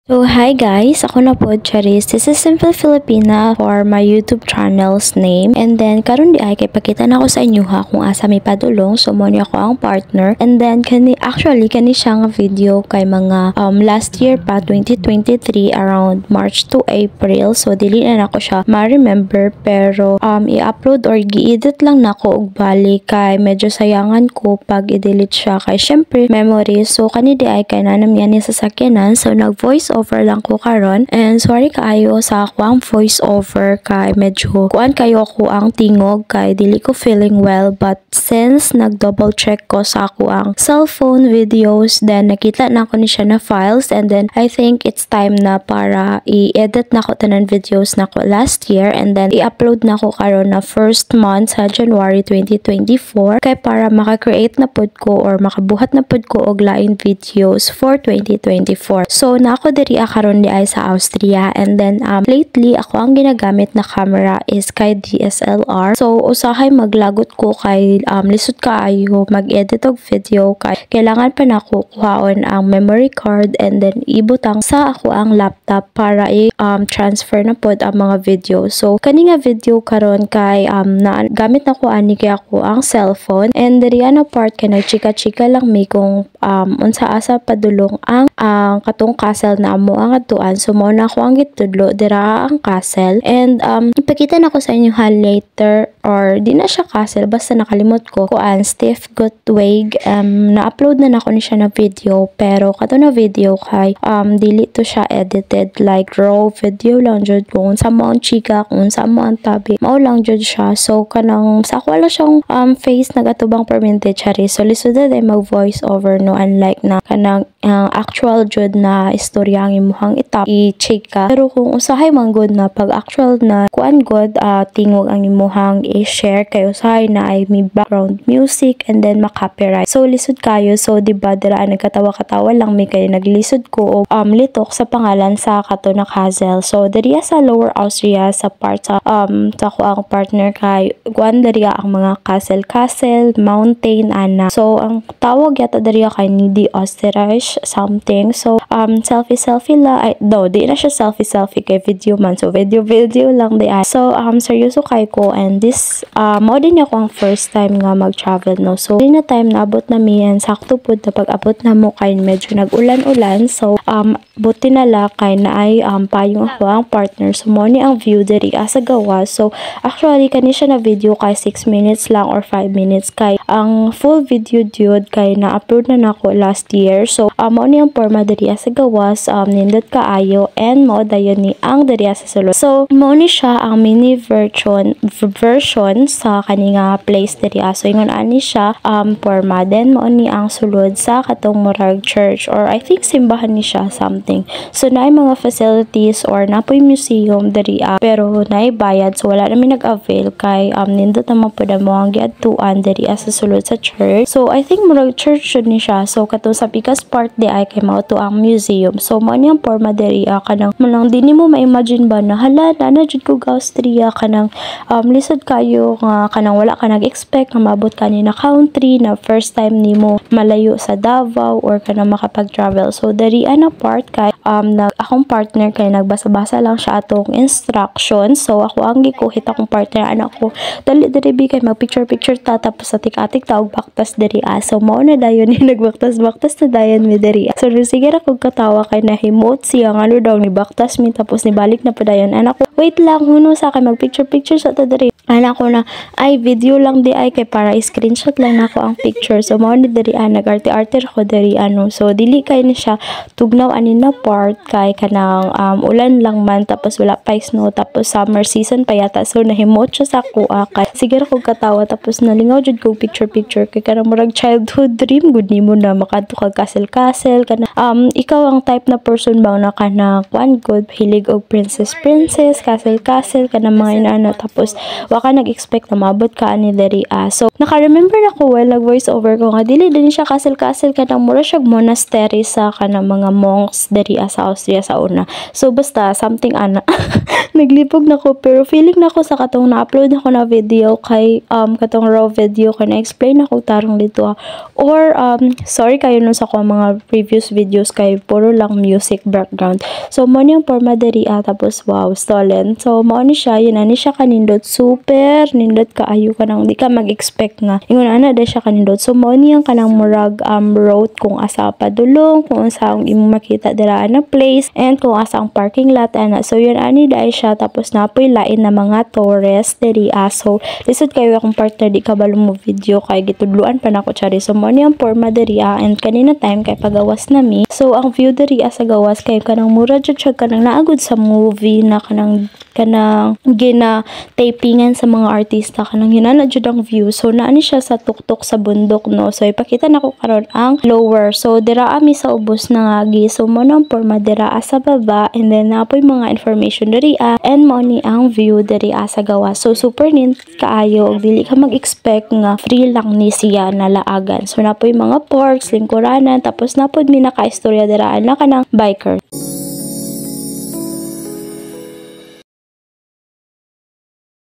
So, hi guys! Ako na po, Charis. This is Simple Filipina for my YouTube channel's name. And then, karon di ay kay pakita na ako sa inyo ha kung asa may padulong. So, mo niya ako ang partner. And then, kani siya nga video kay mga last year pa, 2023, around March to April. So, dili na ako siya ma-remember. Pero, i-upload or gi-edit lang na ako og bali kay medyo sayangan ko pag i-delete siya. Kay, syempre, memories. So, kani di ay kay nanam yan sa sakyanan. So, nag-voice over lang ko karon, and sorry kaayo sa ako ang voice over kay medyo kuan kayo ako ang tingog kay dili ko feeling well, but since nag double check ko sa ako ang cellphone videos, then nakita na ko ni siya na files, and then I think it's time na para i-edit na ko tanan videos na ko last year, and then i-upload na ko karon na first month sa January 2024 kay para maka-create na pud ko or makabuhat na pud ko og lain videos for 2024. So na ako diri karon di ay sa Austria, and then lately ako ang ginagamit na camera is kay DSLR. So usahay maglagot ko kay lisod kaayo mag-edit og video kay kailangan pa nako kuhaon ang memory card and then ibutang sa ako ang laptop para transfer na pod ang mga video. So kani nga video karon kay gamit na ko ani kay ako ang cellphone, and diri ana part kay nagchika-chika lang mi kung unsa asa padulong ang katong castle na amo ang atuan. So mo na ako ang gitudlo dira ang castle, and ipakita na ko sa inyo ha later, or di na siya castle basta nakalimot ko kuan Steve Gutweg. Na-upload na nako ni siya na video, pero kato na video kay dili to siya edited, like raw video lang jud kung sa mo ang chika, kung sa mo ang tabi mao lang jud siya. So kanang sa ako lang siyang face nagatubang permente chari, so lisod na mag voice over no, unlike na kanang actual jud na istorya ang imuhang i-chika. Pero kung usahay man good na pag actual na kuan god tingog ang imuhang i-share kay usahay na ay may background music and then ma-copyright. So lisod kayo, so diba dira nagkatawa-katawa lang may kay naglisod ko og litok sa pangalan sa kato na castle. So diriya sa Lower Austria sa part sa ko ang partner kay kuan diriya ang mga castle mountain ana. So ang tawag yata diriya kay Nidi Österreich something. So selfie la di na siya selfie kay video man, so video lang di ay. So seryoso kay ko, and this mao din ako ang first time nga mag-travel no. So di na time na abot na mi, and sakto pud na pag-abot na mo kay medyo nag-ulan-ulan. So buti na la kay naay payong ako ang partner. So mo ni ang view diri sa gawas. So actually kani siya na video kay 6 minutes lang or 5 minutes, kay ang full video dude kay na-upload na nako last year. So mo ni ang forma diri sa gawas, nindot kaayo, and mo dayon ni ang diri sa sulod. So mo ni siya ang mini version sa kaninga place diri. So ingon ani siya forma, then mo ni ang sulod sa katong murag church, or I think simbahan ni siya something. So naay mga facilities or napoy museum diri, pero naay bayad, so wala namin nag-avail kay nindot naman pud mo ang giadtuan diri sa sulod sa church. So I think murag church jud ni siya. So katong sa pikas part di ay kay mao to ang museum. So mo ni ang forma diri kanang manang di nimo ma-imagine ba na hala na jud ko Austria, kanang lisod kayo nga kanang wala ka nag-expect nga maabot ka ni na country na first time nimo malayo sa Davao or kanang makapag-travel. So diri ana part kay akong partner kay nagbasa-basa lang siya atong instructions. So ako ang gikuhit akong partner anak ko dali diri kay mag-picture ta, tapos atik-atik ta og baktas diri. So mao na dayon ni nagbaktas na dayon mi diri. So sige ra kog katawa kay nahimot siya nga daw ni baktas mi, tapos ni balik na padayon anak ko. Wait lang, huno sa kay mag-picture sa ta diri. Anak ko na ay video lang di ay kay para screenshot lang nako ang picture. So mao ni diri nag-arte ko diri ano. So dili kay ni siya tugnaw ani na part kay kanang ulan lang man, tapos wala pa snow, tapos summer season pa yata. So nahimot siya sa kuha kay sige ra kog katawa, tapos nalingaw jud kog picture kay kanang murag childhood dream gud nimo na makadto kag castle kana ikaw ang type na person ba na kana kuan good hilig og princess castle kana mga inaano, tapos ka nag-expect na mabot ka ani diri. So naka-remember na ko well nag voice over ko nga dili din siya castle kanang mura siya monastery sa kanang mga monks diri sa Austria sa una. So basta something ana naglipog na ko, pero feeling na ko sa katong na-upload ako na video kay katong raw video kay na-explain ako tarong dito or sorry kayo no sa ko mga previous videos kay puro lang music background. So mo ni ang forma diri tapos wow, stolen. So mo ni siya, yun ani siya kanindot, super nindot kaayo ka nang di ka mag-expect nga ingon ana da siya kanindot. So mo ni ang kanang murag road kung asa padulong, kung asa ang imo makita dira na place, and kung asa ang parking lot ana. So yun ani dai siya, tapos napoy lain na mga tourist diri. So lisod kayo akong partner, di ka balo mo video kay gitudluan pa nako chari. So mo ni ang forma diri and kanina time kay pagawas na mi. So ang view diri sa gawas kay kanang mura jud siya kanang naagud sa movie na kanang gina tapingan sa mga artista, kanang hinana jud ang view. So naani siya sa tuktok sa bundok no. So ipakita nako karon ang lower. So dira ami sa ubos na ngagi. So mo nang forma dira sa baba, and then napoy mga information diri and mo ni ang view diri sa gawas. So super nint kaayo, dili ka mag-expect nga free lang ni siya na laagan. So napoy mga parks lingkuranan, tapos napod mi naka-istorya dira na kanang biker.